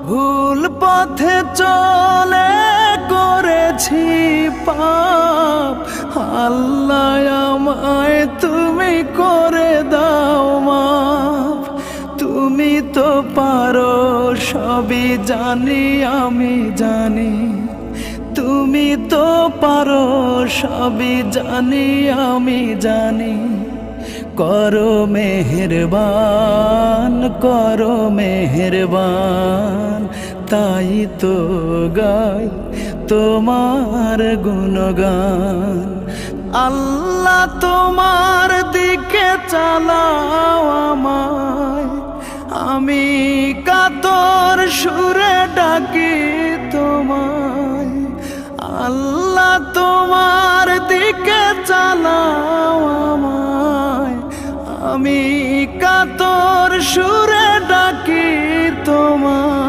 ভুল পথে চলে করেছি পাপ, আল্লাহ আমায় তুমি করে দাও মাফ। তুমি তো পারো সবই জানি আমি জানি, তুমি তো পারো সবই জানি আমি জানি। করো মেহেরবান, করো মেহেরবান, তাই তো গাই তোমার গুণগান। আল্লাহ তোমার দিকে চালাও আমায়, আমি কাতর সুরে ডাকি তোমায়। আল্লাহ তোমার দিকে চালাও আমায়, আমি কাতর সুরে ডাকি তোমায়।